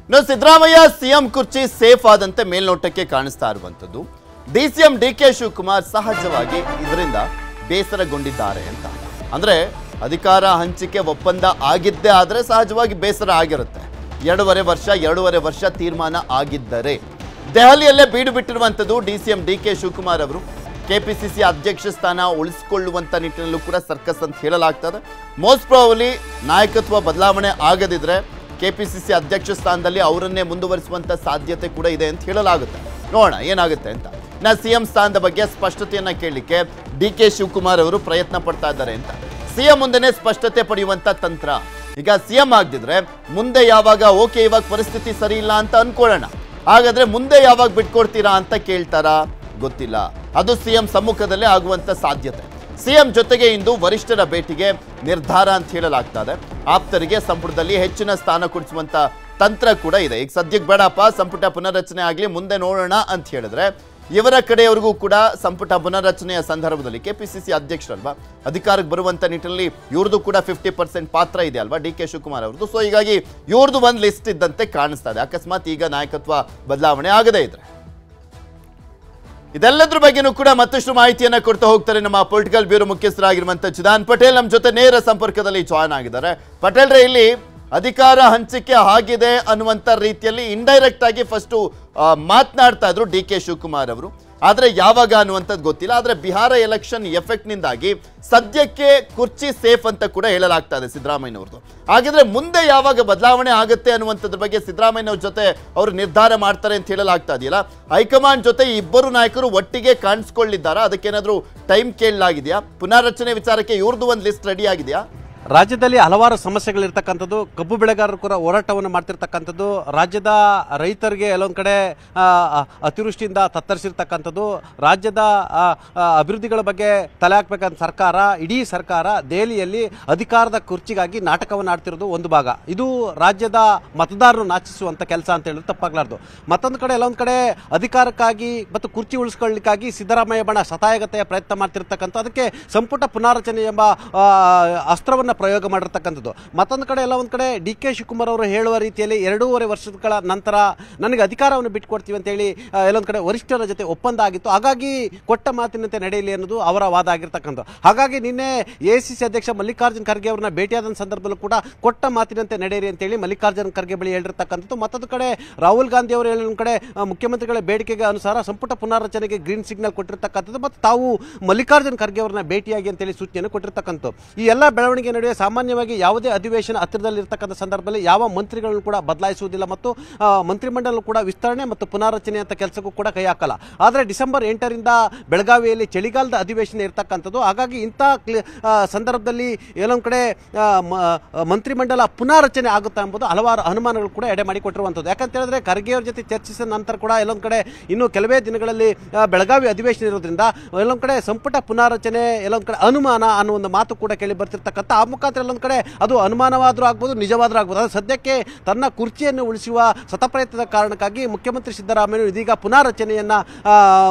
ಇನ್ನು ಸಿದ್ದರಾಮಯ್ಯ ಸಿಎಂ ಕುರ್ಚಿ ಸೇಫ್ ಆದಂತೆ ಮೇಲ್ನೋಟಕ್ಕೆ ಕಾಣಿಸ್ತಾ ಇರುವಂತದ್ದು ಡಿಸಿಎಂ ಡಿಕೆ ಶಿವಕುಮಾರ್ ಸಹಜವಾಗಿ ಇದರಿಂದ ಬೇಸರಗೊಂಡಿದ್ದಾರೆ ಅಂತ. ಅಂದ್ರೆ ಅಧಿಕಾರ ಹಂಚಿಕೆ ಒಪ್ಪಂದ ಆಗಿದ್ದೇ ಆದ್ರೆ ಸಹಜವಾಗಿ ಬೇಸರ ಆಗಿರುತ್ತೆ. ಎರಡೂವರೆ ವರ್ಷ ತೀರ್ಮಾನ ಆಗಿದ್ದರೆ ದೆಹಲಿಯಲ್ಲೇ ಬೀಡು ಬಿಟ್ಟಿರುವಂತದ್ದು ಡಿಸಿಎಂ ಡಿಕೆ ಶಿವಕುಮಾರ್ ಅವರು ಕೆಪಿಸಿಸಿ ಅಧ್ಯಕ್ಷ ಸ್ಥಾನ ಉಳಿಸಿಕೊಳ್ಳುವಂತ ನಿಟ್ಟಿನಲ್ಲೂ ಕೂಡ ಸರ್ಕಸ್ ಅಂತ ಹೇಳಲಾಗ್ತದೆ. ಮೋಸ್ಟ್ ಪ್ರಾಬಬ್ಲಿ ನಾಯಕತ್ವ ಬದಲಾವಣೆ ಆಗದಿದ್ರೆ ಕೆಪಿಸಿಸಿ ಅಧ್ಯಕ್ಷ ಸ್ಥಾನದಲ್ಲಿ ಅವರನ್ನೇ ಮುಂದುವರಿಸುವಂತ ಸಾಧ್ಯತೆ ಕೂಡ ಇದೆ ಅಂತ ಹೇಳಲಾಗುತ್ತೆ. ನೋಡೋಣ ಏನಾಗುತ್ತೆ ಅಂತ. ಸಿಎಂ ಸ್ಥಾನದ ಬಗ್ಗೆ ಸ್ಪಷ್ಟತೆಯನ್ನ ಕೇಳಲಿಕ್ಕೆ ಡಿಕೆ ಶಿವಕುಮಾರ್ ಅವರು ಪ್ರಯತ್ನ ಪಡ್ತಾ ಇದ್ದಾರೆ ಅಂತ. ಸಿಎಂ ಮುಂದೆನೇ ಸ್ಪಷ್ಟತೆ ಪಡೆಯುವಂತ ತಂತ್ರ. ಈಗ ಸಿಎಂ ಆಗದಿದ್ರೆ ಮುಂದೆ ಯಾವಾಗ ಓಕೆ ಇವಾಗ ಪರಿಸ್ಥಿತಿ ಸರಿ ಇಲ್ಲ ಅಂತ ಅನ್ಕೊಳ್ಳೋಣ, ಹಾಗಾದ್ರೆ ಮುಂದೆ ಯಾವಾಗ ಬಿಟ್ಕೊಡ್ತೀರಾ ಅಂತ ಕೇಳ್ತಾರಾ ಗೊತ್ತಿಲ್ಲ. ಅದು ಸಿಎಂ ಸಮ್ಮುಖದಲ್ಲೇ ಆಗುವಂತ ಸಾಧ್ಯತೆ. ಸಿಎಂ ಜೊತೆಗೆ ಇಂದು ವರಿಷ್ಠರ ಭೇಟಿಗೆ ನಿರ್ಧಾರ ಅಂತ ಹೇಳಲಾಗ್ತದೆ. ಆಪ್ತರಿಗೆ ಸಂಪುಟದಲ್ಲಿ ಹೆಚ್ಚಿನ ಸ್ಥಾನ ಕೊಡಿಸುವಂತ ತಂತ್ರ ಕೂಡ ಇದೆ. ಈಗ ಸದ್ಯಕ್ಕೆ ಬೇಡಪ್ಪ, ಸಂಪುಟ ಪುನರ್ರಚನೆ ಆಗಲಿ ಮುಂದೆ ನೋಡೋಣ ಅಂತ ಹೇಳಿದ್ರೆ ಇವರ ಕಡೆಯವರೆಗೂ ಕೂಡ ಸಂಪುಟ ಪುನರ್ರಚನೆಯ ಸಂದರ್ಭದಲ್ಲಿ ಕೆಪಿಸಿಸಿ ಅಧ್ಯಕ್ಷರಲ್ವಾ, ಅಧಿಕಾರಕ್ಕೆ ಬರುವಂತ ನಿಟ್ಟಿನಲ್ಲಿ ಇವ್ರದ್ದು ಕೂಡ 50% ಪಾತ್ರ ಇದೆ ಅಲ್ವಾ ಡಿಕೆ ಶಿವಕುಮಾರ್ ಅವ್ರದ್ದು. ಸೊ ಹೀಗಾಗಿ ಇವ್ರದ್ದು ಒಂದು ಲಿಸ್ಟ್ ಇದ್ದಂತೆ ಕಾಣಿಸ್ತಾ ಇದೆ, ಅಕಸ್ಮಾತ್ ಈಗ ನಾಯಕತ್ವ ಬದಲಾವಣೆ ಆಗದೇ ಇದ್ರೆ. ಇದೆಲ್ಲದ್ರ ಬಗ್ಗೆನೂ ಕೂಡ ಮತ್ತಷ್ಟು ಮಾಹಿತಿಯನ್ನ ಕೊಡ್ತಾ ಹೋಗ್ತಾರೆ ನಮ್ಮ ಪೊಲಿಟಿಕಲ್ ಬ್ಯೂರೋ ಮುಖ್ಯಸ್ಥರಾಗಿರುವಂತ ಚಿದಾನ್ ಪಟೇಲ್ ನಮ್ಮ ಜೊತೆ ನೇರ ಸಂಪರ್ಕದಲ್ಲಿ ಜಾಯ್ನ್ ಆಗಿದ್ದಾರೆ. ಪಟೇಲ್ರೆ, ಇಲ್ಲಿ ಅಧಿಕಾರ ಹಂಚಿಕೆ ಆಗಿದೆ ಅನ್ನುವಂಥ ರೀತಿಯಲ್ಲಿ ಇಂಡೈರೆಕ್ಟ್ ಆಗಿ ಫಸ್ಟು ಮಾತನಾಡ್ತಾ ಇದ್ರು ಡಿಕೆ ಶಿವಕುಮಾರ್ ಅವರು. ಆದರೆ ಯಾವಾಗ ಅನ್ನುವಂಥದ್ದು ಗೊತ್ತಿಲ್ಲ. ಆದರೆ ಬಿಹಾರ ಎಲೆಕ್ಷನ್ ಎಫೆಕ್ಟ್ನಿಂದಾಗಿ ಸದ್ಯಕ್ಕೆ ಕುರ್ಚಿ ಸೇಫ್ ಅಂತ ಕೂಡ ಹೇಳಲಾಗ್ತಾ ಇದೆ ಸಿದ್ದರಾಮಯ್ಯನವ್ರದ್ದು. ಹಾಗಿದ್ರೆ ಮುಂದೆ ಯಾವಾಗ ಬದಲಾವಣೆ ಆಗುತ್ತೆ ಅನ್ನುವಂಥದ್ರ ಬಗ್ಗೆ ಸಿದ್ದರಾಮಯ್ಯನವ್ರ ಜೊತೆ ಅವರು ನಿರ್ಧಾರ ಮಾಡ್ತಾರೆ ಅಂತ ಹೇಳಲಾಗ್ತಾ ಇದೆಯಲ್ಲ, ಹೈಕಮಾಂಡ್ ಜೊತೆ ಇಬ್ಬರು ನಾಯಕರು ಒಟ್ಟಿಗೆ ಕಾಣಿಸ್ಕೊಳ್ಳಿದ್ದಾರಾ? ಅದಕ್ಕೇನಾದರೂ ಟೈಮ್ ಕೇಳಲಾಗಿದೆಯಾ? ಪುನರ್ರಚನೆ ವಿಚಾರಕ್ಕೆ ಇವ್ರದ್ದು ಒಂದು ಲಿಸ್ಟ್ ರೆಡಿ ಆಗಿದೆಯಾ? ರಾಜ್ಯದಲ್ಲಿ ಹಲವಾರು ಸಮಸ್ಯೆಗಳಿರ್ತಕ್ಕಂಥದ್ದು, ಕಬ್ಬು ಬೆಳೆಗಾರರು ಕೂಡ ಹೋರಾಟವನ್ನು ಮಾಡ್ತಿರ್ತಕ್ಕಂಥದ್ದು, ರಾಜ್ಯದ ರೈತರಿಗೆ ಎಲ್ಲೊಂದು ಕಡೆ ಅತಿವೃಷ್ಟಿಯಿಂದ ತತ್ತರಿಸಿರ್ತಕ್ಕಂಥದ್ದು, ರಾಜ್ಯದ ಅಭಿವೃದ್ಧಿಗಳ ಬಗ್ಗೆ ತಲೆ ಹಾಕಬೇಕಂತ ಸರ್ಕಾರ, ಇಡೀ ಸರ್ಕಾರ ದೆಹಲಿಯಲ್ಲಿ ಅಧಿಕಾರದ ಕುರ್ಚಿಗಾಗಿ ನಾಟಕವನ್ನು ಆಡ್ತಿರೋದು ಒಂದು ಭಾಗ. ಇದು ರಾಜ್ಯದ ಮತದಾರರು ನಾಚಿಸುವಂಥ ಕೆಲಸ ಅಂತ ಹೇಳಿದ್ರೆ ತಪ್ಪಾಗಲಾರ್ದು. ಮತ್ತೊಂದು ಕಡೆ ಎಲ್ಲೊಂದು ಕಡೆ ಅಧಿಕಾರಕ್ಕಾಗಿ ಮತ್ತು ಕುರ್ಚಿ ಉಳಿಸ್ಕೊಳ್ಳಿಕ್ಕಾಗಿ ಸಿದ್ದರಾಮಯ್ಯ ಬಣ ಶತಾಯಗತೆಯ ಪ್ರಯತ್ನ ಮಾಡ್ತಿರ್ತಕ್ಕಂಥ, ಅದಕ್ಕೆ ಸಂಪುಟ ಪುನಾರಚನೆ ಎಂಬ ಅಸ್ತ್ರವನ್ನು ಪ್ರಯೋಗ ಮಾಡಿರ್ತಕ್ಕಂಥದ್ದು. ಮತ್ತೊಂದು ಕಡೆ ಎಲ್ಲ ಒಂದು ಕಡೆ ಡಿ ಕೆ ಶಿವಕುಮಾರ್ ಅವರು ಹೇಳುವ ರೀತಿಯಲ್ಲಿ 2.5 ವರ್ಷಗಳ ನಂತರ ನನಗೆ ಅಧಿಕಾರವನ್ನು ಬಿಟ್ಟುಕೊಡ್ತೀವಿ ಅಂತೇಳಿ ಎಲ್ಲೊಂದು ಕಡೆ ವರಿಷ್ಠರ ಜೊತೆ ಒಪ್ಪಂದ ಆಗಿತ್ತು. ಹಾಗಾಗಿ ಕೊಟ್ಟ ಮಾತಿನಂತೆ ನಡೆಯಲಿ ಅನ್ನೋದು ಅವರ ವಾದ ಆಗಿರ್ತಕ್ಕಂಥದ್ದು. ಹಾಗಾಗಿ ನಿನ್ನೆ ಎಐಸಿಸಿ ಅಧ್ಯಕ್ಷ ಮಲ್ಲಿಕಾರ್ಜುನ್ ಖರ್ಗೆ ಅವರನ್ನ ಭೇಟಿಯಾದ ಸಂದರ್ಭದಲ್ಲೂ ಕೂಡ ಕೊಟ್ಟ ಮಾತಿನಂತೆ ನಡೆಯಿರಿ ಅಂತೇಳಿ ಮಲ್ಲಿಕಾರ್ಜುನ್ ಖರ್ಗೆ ಬಳಿ ಹೇಳಿರ್ತಕ್ಕಂಥದ್ದು. ಮತ್ತೊಂದು ಕಡೆ ರಾಹುಲ್ ಗಾಂಧಿ ಅವರು ಒಂದು ಕಡೆ ಮುಖ್ಯಮಂತ್ರಿಗಳ ಬೇಡಿಕೆಗೆ ಅನುಸಾರ ಸಂಪುಟ ಪುನರ್ರಚನೆಗೆ ಗ್ರೀನ್ ಸಿಗ್ನಲ್ ಕೊಟ್ಟಿರ್ತಕ್ಕಂಥದ್ದು ಮತ್ತು ತಾವು ಮಲ್ಲಿಕಾರ್ಜುನ್ ಖರ್ಗೆ ಅವರನ್ನ ಭೇಟಿಯಾಗಿ ಅಂತೇಳಿ ಸೂಚನೆಯನ್ನು ಕೊಟ್ಟಿರ್ತಕ್ಕಂಥದ್ದು. ಈ ಎಲ್ಲ ಬೆಳವಣಿಗೆ ನಡುವೆ ಸಾಮಾನ್ಯವಾಗಿ ಯಾವುದೇ ಅಧಿವೇಶನ ಹತ್ತಿರದಲ್ಲಿ ಇರತಕ್ಕಂಥ ಸಂದರ್ಭದಲ್ಲಿ ಯಾವ ಮಂತ್ರಿಗಳನ್ನು ಕೂಡ ಬದಲಾಯಿಸುವುದಿಲ್ಲ ಮತ್ತು ಮಂತ್ರಿಮಂಡಲ ಕೂಡ ವಿಸ್ತರಣೆ ಮತ್ತು ಪುನರ್ರಚನೆ ಅಂತ ಕೆಲಸಕ್ಕೂ ಕೂಡ ಕೈ ಹಾಕಲ್ಲ. ಆದರೆ ಡಿಸೆಂಬರ್ 8ರಿಂದ ಬೆಳಗಾವಿಯಲ್ಲಿ ಚಳಿಗಾಲದ ಅಧಿವೇಶನ ಇರತಕ್ಕಂಥದ್ದು. ಹಾಗಾಗಿ ಇಂಥ ಸಂದರ್ಭದಲ್ಲಿ ಎಲ್ಲೊಂದು ಕಡೆ ಮಂತ್ರಿಮಂಡಲ ಪುನರ್ರಚನೆ ಆಗುತ್ತಾ ಎಂಬುದು ಹಲವಾರು ಅನುಮಾನಗಳು ಕೂಡ ಎಡೆ ಮಾಡಿಕೊಟ್ಟಿರುವಂಥದ್ದು. ಯಾಕಂತ ಹೇಳಿದ್ರೆ ಖರ್ಗೆ ಅವರ ಜೊತೆ ಚರ್ಚಿಸಿದ ನಂತರ ಕೂಡ ಎಲ್ಲೊಂದು ಕಡೆ ಇನ್ನು ಕೆಲವೇ ದಿನಗಳಲ್ಲಿ ಬೆಳಗಾವಿ ಅಧಿವೇಶನ ಇರೋದ್ರಿಂದ ಎಲ್ಲೊಂದು ಕಡೆ ಸಂಪುಟ ಪುನರ್ರಚನೆ ಎಲ್ಲೊಂದು ಕಡೆ ಅನುಮಾನ ಅನ್ನೋ ಒಂದು ಮಾತು ಕೂಡ ಕೇಳಿ ಬರ್ತಿರ್ತಕ್ಕಂಥ. ಆ ಮುಖಾಂತರ ಎಲ್ಲೊಂದು ಕಡೆ ಅದು ಅನುಮಾನವಾದರೂ ಆಗ್ಬೋದು, ನಿಜವಾದರೂ ಆಗ್ಬೋದು. ಅದು ಸದ್ಯಕ್ಕೆ ತನ್ನ ಕುರ್ಚಿಯನ್ನು ಉಳಿಸುವ ಸತಪ್ರಯತ್ನದ ಕಾರಣಕ್ಕಾಗಿ ಮುಖ್ಯಮಂತ್ರಿ ಸಿದ್ದರಾಮಯ್ಯ ಇದೀಗ ಪುನರ್ರಚನೆಯನ್ನ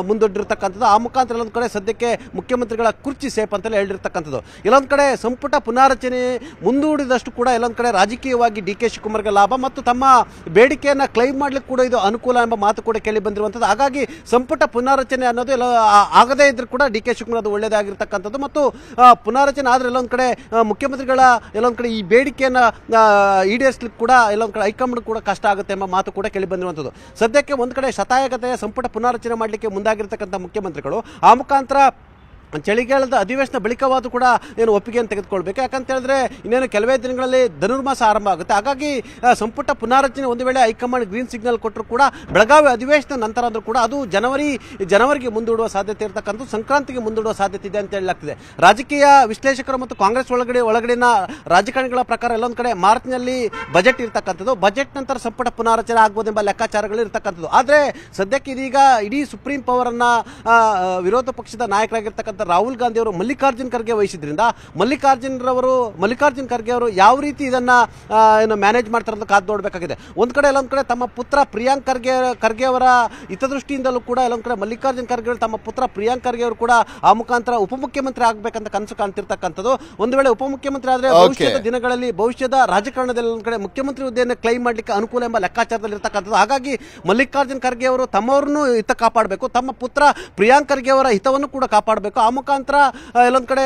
ಮುಂದೊಡ್ಡಿರ್ತಕ್ಕಂಥದ್ದು. ಆ ಮುಖಾಂತರ ಎಲ್ಲೊಂದು ಕಡೆ ಸದ್ಯಕ್ಕೆ ಮುಖ್ಯಮಂತ್ರಿಗಳ ಕುರ್ಚಿ ಸೇಫ್ ಅಂತಲೇ ಹೇಳಿರ್ತಕ್ಕಂಥದ್ದು. ಎಲ್ಲೊಂದು ಕಡೆ ಸಂಪುಟ ಪುನರ್ರಚನೆ ಮುಂದೂಡಿದಷ್ಟು ಕೂಡ ಎಲ್ಲೊಂದು ಕಡೆ ರಾಜಕೀಯವಾಗಿ ಡಿ ಕೆ ಶಿವಕುಮಾರ್ಗೆ ಲಾಭ ಮತ್ತು ತಮ್ಮ ಬೇಡಿಕೆಯನ್ನು ಕ್ಲೈಮ್ ಮಾಡ್ಲಿಕ್ಕೆ ಕೂಡ ಇದು ಅನುಕೂಲ ಎಂಬ ಮಾತು ಕೂಡ ಕೇಳಿ ಬಂದಿರುವಂಥದ್ದು. ಹಾಗಾಗಿ ಸಂಪುಟ ಪುನರ್ರಚನೆ ಅನ್ನೋದು ಎಲ್ಲ ಆಗದೇ ಇದ್ರೂ ಕೂಡ ಡಿ ಕೆ ಶಿವಕುಮಾರ್ ಅದು ಒಳ್ಳೆಯದಾಗಿರ್ತಕ್ಕಂಥದ್ದು. ಮತ್ತು ಪುನರ್ರಚನೆ ಆದರೆ ಎಲ್ಲೊಂದು ಕಡೆ ಮುಖ್ಯಮಂತ್ರಿಗಳ ಎಲ್ಲೊಂದು ಕಡೆ ಈ ಬೇಡಿಕೆಯನ್ನು ಈಡೇರಿಸಲಿಕ್ಕೆ ಕೂಡ ಎಲ್ಲೊಂದು ಕಡೆ ಹೈಕಮಾಂಡ್ ಕೂಡ ಕಷ್ಟ ಆಗುತ್ತೆ ಎಂಬ ಮಾತು ಕೂಡ ಕೇಳಿ ಬಂದಿರುವಂಥದ್ದು. ಸದ್ಯಕ್ಕೆ ಒಂದು ಕಡೆ ಶತಾಯಗತೆಯ ಸಂಪುಟ ಪುನರ್ರಚನೆ ಮಾಡಲಿಕ್ಕೆ ಮುಂದಾಗಿರ್ತಕ್ಕಂಥ ಮುಖ್ಯಮಂತ್ರಿಗಳು ಆ ಮುಖಾಂತರ ಚಳಿಗಾಲದ ಅಧಿವೇಶನ ಬಳಿಕವಾದರೂ ಕೂಡ ಏನು ಒಪ್ಪಿಗೆಯನ್ನು ತೆಗೆದುಕೊಳ್ಬೇಕು. ಯಾಕಂತ ಹೇಳಿದ್ರೆ ಇನ್ನೇನು ಕೆಲವೇ ದಿನಗಳಲ್ಲಿ ಧನುರ್ಮಾಸ ಆರಂಭ ಆಗುತ್ತೆ. ಹಾಗಾಗಿ ಸಂಪುಟ ಪುನರ್ರಚನೆ ಒಂದು ವೇಳೆ ಹೈಕಮಾಂಡ್ ಗ್ರೀನ್ ಸಿಗ್ನಲ್ ಕೊಟ್ಟರು ಕೂಡ ಬೆಳಗಾವಿ ಅಧಿವೇಶನ ನಂತರ ಅಂದರೂ ಕೂಡ ಅದು ಜನವರಿಗೆ ಮುಂದೂಡುವ ಸಾಧ್ಯತೆ ಇರತಕ್ಕಂಥ, ಸಂಕ್ರಾಂತಿಗೆ ಮುಂದೂಡುವ ಸಾಧ್ಯತೆ ಇದೆ ಅಂತ ಹೇಳಲಾಗ್ತಿದೆ. ರಾಜಕೀಯ ವಿಶ್ಲೇಷಕರು ಮತ್ತು ಕಾಂಗ್ರೆಸ್ ಒಳಗಡೆನ ರಾಜಕಾರಣಿಗಳ ಪ್ರಕಾರ ಎಲ್ಲೊಂದು ಕಡೆ ಮಾರ್ಚ್ನಲ್ಲಿ ಬಜೆಟ್ ಇರತಕ್ಕಂಥದ್ದು, ಬಜೆಟ್ ನಂತರ ಸಂಪುಟ ಪುನರ್ರಚನೆ ಆಗ್ಬೋದೆಂಬ ಲೆಕ್ಕಾಚಾರಗಳು ಇರತಕ್ಕಂಥದ್ದು. ಆದರೆ ಸದ್ಯಕ್ಕೆ ಇದೀಗ ಇಡೀ ಸುಪ್ರೀಂ ಪವರ್ ಅನ್ನ ವಿರೋಧ ಪಕ್ಷದ ನಾಯಕರಾಗಿರ್ತಕ್ಕಂಥ ಮುಖ್ಯಮಂತ್ರಿ ರಾಹುಲ್ ಗಾಂಧಿ ಅವರು ಮಲ್ಲಿಕಾರ್ಜುನ್ ಖರ್ಗೆ ವಹಿಸಿದ್ರಿಂದ ಮಲ್ಲಿಕಾರ್ಜುನ್ ಖರ್ಗೆ ಅವರು ಯಾವ ರೀತಿ ಇದನ್ನ ಏನು ಮ್ಯಾನೇಜ್ ಮಾಡ್ತಾರೆ ಅಂತ ಕಾದು ನೋಡಬೇಕಾಗಿದೆ. ಒಂದ್ ಕಡೆ ಎಲ್ಲೊಂದ್ ಕಡೆ ತಮ್ಮ ಪುತ್ರ ಪ್ರಿಯಾಂಕ್ ಖರ್ಗೆ ಅವರ ಹಿತದೃಷ್ಟಿಯಿಂದಲೂ ಕೂಡ ಎಲ್ಲೊಂದ್ ಕಡೆ ಮಲ್ಲಿಕಾರ್ಜುನ್ ಖರ್ಗೆ ಅವರು ತಮ್ಮ ಪುತ್ರ ಪ್ರಿಯಾಂಕ್ ಖರ್ಗೆ ಅವರು ಕೂಡ ಆ ಮುಖಾಂತರ ಉಪಮುಖ್ಯಮಂತ್ರಿ ಆಗ್ಬೇಕಂತ ಕನಸು ಕಾಣ್ತಿರ್ತಕ್ಕಂಥದ್ದು. ಒಂದು ವೇಳೆ ಉಪಮುಖ್ಯಮಂತ್ರಿ ಆದ್ರೆ ಭವಿಷ್ಯದ ದಿನಗಳಲ್ಲಿ ಭವಿಷ್ಯದ ರಾಜಕಾರಣದಲ್ಲಿ ಒಂದ್ ಕಡೆ ಮುಖ್ಯಮಂತ್ರಿ ಹುದ್ದೆಯನ್ನು ಕ್ಲೈಮ್ ಮಾಡ್ಲಿಕ್ಕೆ ಅನುಕೂಲ ಎಂಬ ಲೆಕ್ಕಾಚಾರದಲ್ಲಿ ಇರ್ತಕ್ಕಂಥದ್ದು. ಹಾಗಾಗಿ ಮಲ್ಲಿಕಾರ್ಜುನ್ ಖರ್ಗೆ ಅವರು ತಮ್ಮವ್ರನ್ನು ಹಿತ ಕಾಪಾಡಬೇಕು, ತಮ್ಮ ಪುತ್ರ ಪ್ರಿಯಾಂಕ್ ಖರ್ಗೆ ಅವರ ಹಿತವನ್ನು ಕೂಡ ಕಾಪಾಡಬೇಕು. ಆ ಮುಖಾಂತರ ಎಲ್ಲೊಂದ್ ಕಡೆ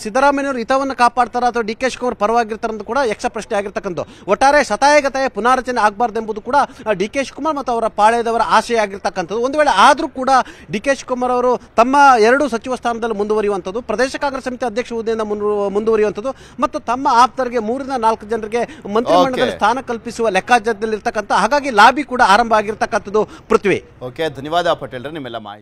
ಸಿದ್ದರಾಮಯ್ಯವರು ಹಿತವನ್ನು ಕಾಪಾಡ್ತಾರ ಅಥವಾ ಡಿ ಕೆ ಶಿವಕುಮಾರ್ ಪರವಾಗಿರ್ತಾರೆ ಅಂತ ಕೂಡ ಯಕ್ಷ ಪ್ರಶ್ನೆ ಆಗಿರ್ತಕ್ಕಂಥದ್ದು. ಒಟ್ಟಾರೆ ಶತಾಯಗತಾಯ ಪುನಾರಚನೆ ಆಗಬಾರ್ದು ಎಂಬುದು ಕೂಡ ಡಿ ಕೆ ಶಿವಕುಮಾರ್ ಮತ್ತು ಅವರ ಪಾಳೆಯದವರ ಆಶಯ ಆಗಿರ್ತಕ್ಕಂಥದ್ದು. ಒಂದು ವೇಳೆ ಆದ್ರೂ ಕೂಡ ಡಿ ಕೆ ಶಿವಕುಮಾರ್ ಅವರು ತಮ್ಮ 2 ಸಚಿವ ಸ್ಥಾನದಲ್ಲಿ ಮುಂದುವರಿಯುವಂಥದ್ದು, ಪ್ರದೇಶ ಕಾಂಗ್ರೆಸ್ ಸಮಿತಿ ಅಧ್ಯಕ್ಷ ಹುದ್ದೆಯಿಂದ ಮುಂದುವರಿಯುವಂಥದ್ದು ಮತ್ತು ತಮ್ಮ ಆಪ್ತರಿಗೆ 3 ರಿಂದ 4 ಜನರಿಗೆ ಮಂತ್ರಿಮಂಡಲದಲ್ಲಿ ಸ್ಥಾನ ಕಲ್ಪಿಸುವ ಲೆಕ್ಕಾಚಾರದಲ್ಲಿ ಇರ್ತಕ್ಕಂಥ. ಹಾಗಾಗಿ ಲಾಬಿ ಕೂಡ ಆರಂಭ ಆಗಿರ್ತಕ್ಕಂಥದ್ದು. ಪೃಥ್ವಿ. ಓಕೆ, ಧನ್ಯವಾದ ಪಟೇಲ್ರೆ ನಿಮ್ಮೆಲ್ಲ ಮಾಹಿತಿ.